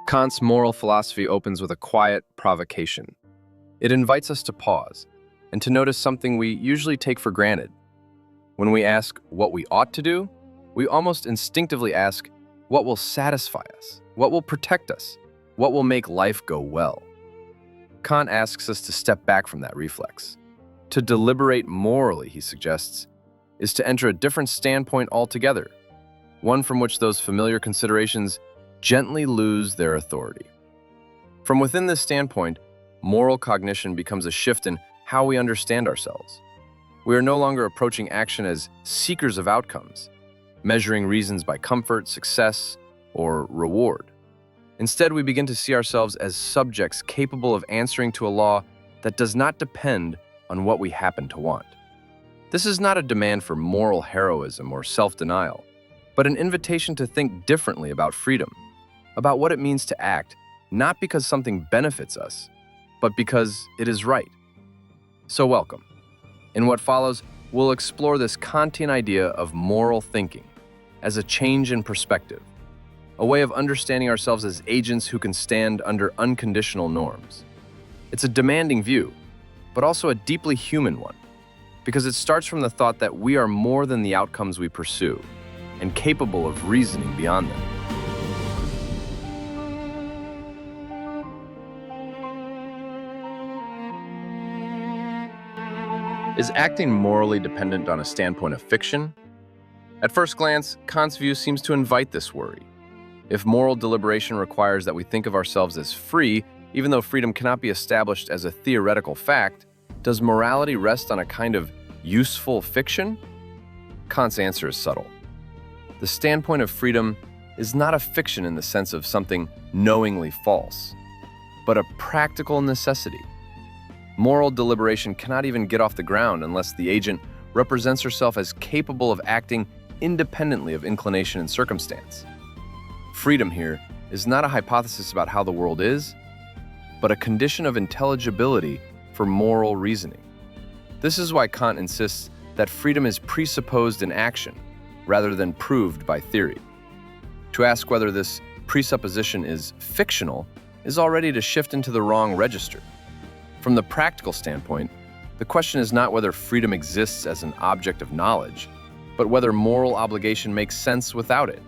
Kant's moral philosophy opens with a quiet provocation. It invites us to pause and to notice something we usually take for granted. When we ask what we ought to do, we almost instinctively ask what will satisfy us, what will protect us, what will make life go well. Kant asks us to step back from that reflex. To deliberate morally, he suggests, is to enter a different standpoint altogether, one from which those familiar considerations gently lose their authority. From within this standpoint, moral cognition becomes a shift in how we understand ourselves. We are no longer approaching action as seekers of outcomes, measuring reasons by comfort, success, or reward. Instead, we begin to see ourselves as subjects capable of answering to a law that does not depend on what we happen to want. This is not a demand for moral heroism or self-denial, but an invitation to think differently about freedom, about what it means to act, not because something benefits us, but because it is right. So welcome. In what follows, we'll explore this Kantian idea of moral thinking as a change in perspective, a way of understanding ourselves as agents who can stand under unconditional norms. It's a demanding view, but also a deeply human one, because it starts from the thought that we are more than the outcomes we pursue and capable of reasoning beyond them. Is acting morally dependent on a standpoint of fiction? At first glance, Kant's view seems to invite this worry. If moral deliberation requires that we think of ourselves as free, even though freedom cannot be established as a theoretical fact, does morality rest on a kind of useful fiction? Kant's answer is subtle. The standpoint of freedom is not a fiction in the sense of something knowingly false, but a practical necessity. Moral deliberation cannot even get off the ground unless the agent represents herself as capable of acting independently of inclination and circumstance. Freedom here is not a hypothesis about how the world is, but a condition of intelligibility for moral reasoning. This is why Kant insists that freedom is presupposed in action, rather than proved by theory. To ask whether this presupposition is fictional is already to shift into the wrong register. From the practical standpoint, the question is not whether freedom exists as an object of knowledge, but whether moral obligation makes sense without it.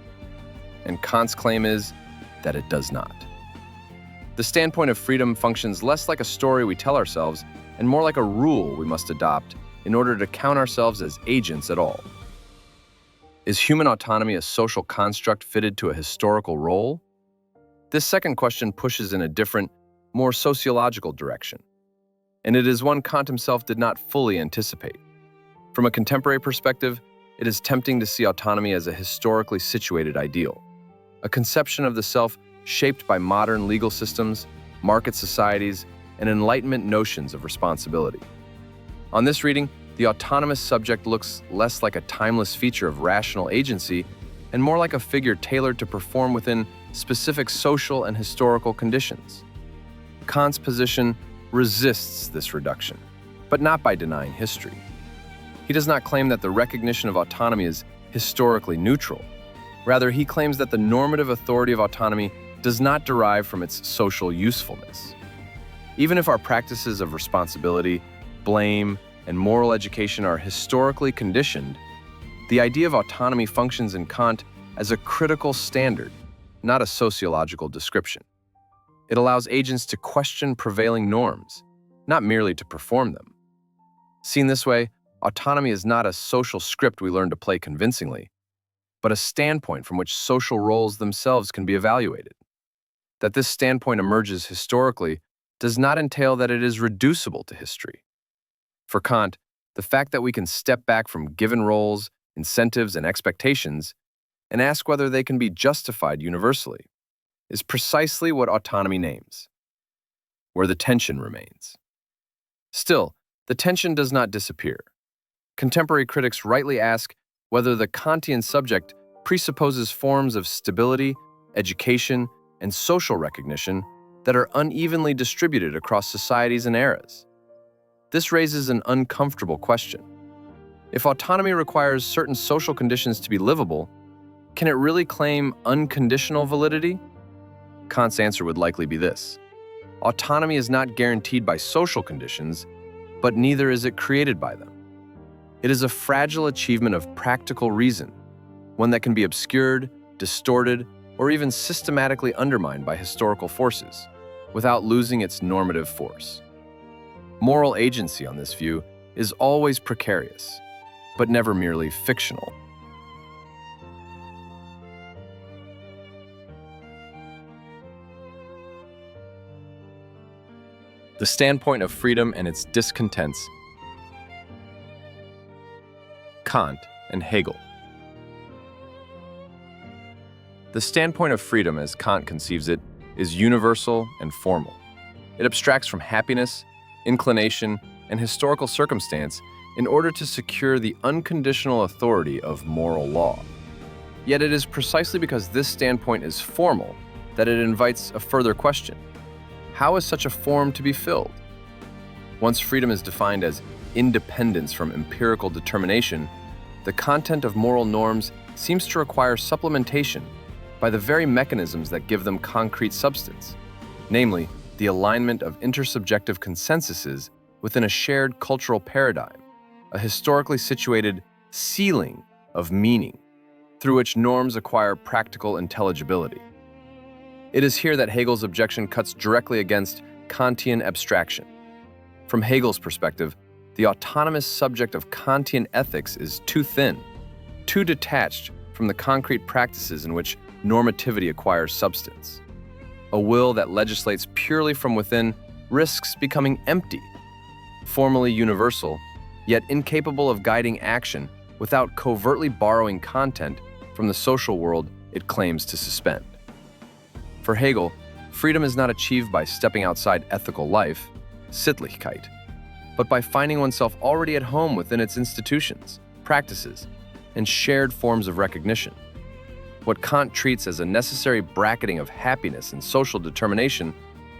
And Kant's claim is that it does not. The standpoint of freedom functions less like a story we tell ourselves and more like a rule we must adopt in order to count ourselves as agents at all. Is human autonomy a social construct fitted to a historical role? This second question pushes in a different, more sociological direction, and it is one Kant himself did not fully anticipate. From a contemporary perspective, it is tempting to see autonomy as a historically situated ideal, a conception of the self shaped by modern legal systems, market societies, and Enlightenment notions of responsibility. On this reading, the autonomous subject looks less like a timeless feature of rational agency and more like a figure tailored to perform within specific social and historical conditions. Kant's position resists this reduction, but not by denying history. He does not claim that the recognition of autonomy is historically neutral. Rather, he claims that the normative authority of autonomy does not derive from its social usefulness. Even if our practices of responsibility, blame, and moral education are historically conditioned, the idea of autonomy functions in Kant as a critical standard, not a sociological description. It allows agents to question prevailing norms, not merely to perform them. Seen this way, autonomy is not a social script we learn to play convincingly, but a standpoint from which social roles themselves can be evaluated. That this standpoint emerges historically does not entail that it is reducible to history. For Kant, the fact that we can step back from given roles, incentives, and expectations and ask whether they can be justified universally is precisely what autonomy names, where the tension remains. Still, the tension does not disappear. Contemporary critics rightly ask whether the Kantian subject presupposes forms of stability, education, and social recognition that are unevenly distributed across societies and eras. This raises an uncomfortable question. If autonomy requires certain social conditions to be livable, can it really claim unconditional validity? Kant's answer would likely be this: autonomy is not guaranteed by social conditions, but neither is it created by them. It is a fragile achievement of practical reason, one that can be obscured, distorted, or even systematically undermined by historical forces, without losing its normative force. Moral agency, on this view, is always precarious, but never merely fictional. The standpoint of freedom and its discontents. Kant and Hegel. The standpoint of freedom, as Kant conceives it, is universal and formal. It abstracts from happiness, inclination, and historical circumstance in order to secure the unconditional authority of moral law. Yet it is precisely because this standpoint is formal that it invites a further question. How is such a form to be filled? Once freedom is defined as independence from empirical determination, the content of moral norms seems to require supplementation by the very mechanisms that give them concrete substance, namely the alignment of intersubjective consensuses within a shared cultural paradigm, a historically situated ceiling of meaning through which norms acquire practical intelligibility. It is here that Hegel's objection cuts directly against Kantian abstraction. From Hegel's perspective, the autonomous subject of Kantian ethics is too thin, too detached from the concrete practices in which normativity acquires substance. A will that legislates purely from within risks becoming empty, formally universal, yet incapable of guiding action without covertly borrowing content from the social world it claims to suspend. For Hegel, freedom is not achieved by stepping outside ethical life, Sittlichkeit, but by finding oneself already at home within its institutions, practices, and shared forms of recognition. What Kant treats as a necessary bracketing of happiness and social determination,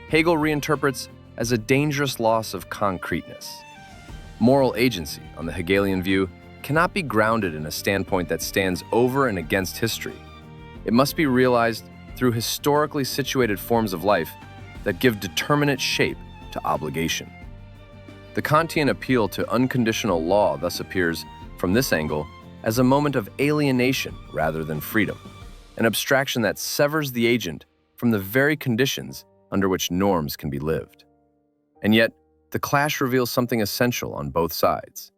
Hegel reinterprets as a dangerous loss of concreteness. Moral agency, on the Hegelian view, cannot be grounded in a standpoint that stands over and against history. It must be realized through historically situated forms of life that give determinate shape to obligation. The Kantian appeal to unconditional law thus appears, from this angle, as a moment of alienation rather than freedom, an abstraction that severs the agent from the very conditions under which norms can be lived. And yet, the clash reveals something essential on both sides.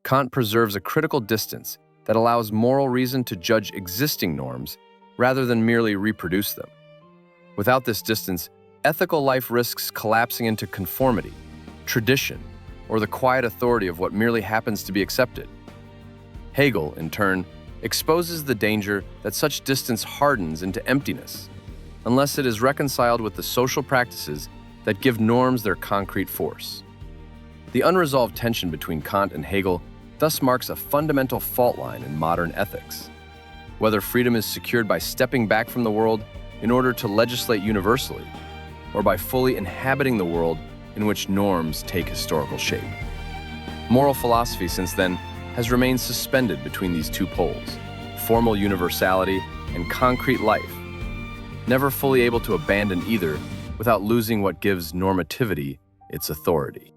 Kant preserves a critical distance that allows moral reason to judge existing norms rather than merely reproduce them. Without this distance, ethical life risks collapsing into conformity, tradition, or the quiet authority of what merely happens to be accepted. Hegel, in turn, exposes the danger that such distance hardens into emptiness, unless it is reconciled with the social practices that give norms their concrete force. The unresolved tension between Kant and Hegel thus marks a fundamental fault line in modern ethics. Whether freedom is secured by stepping back from the world in order to legislate universally, or by fully inhabiting the world in which norms take historical shape. Moral philosophy, since then, has remained suspended between these two poles, formal universality and concrete life, never fully able to abandon either without losing what gives normativity its authority.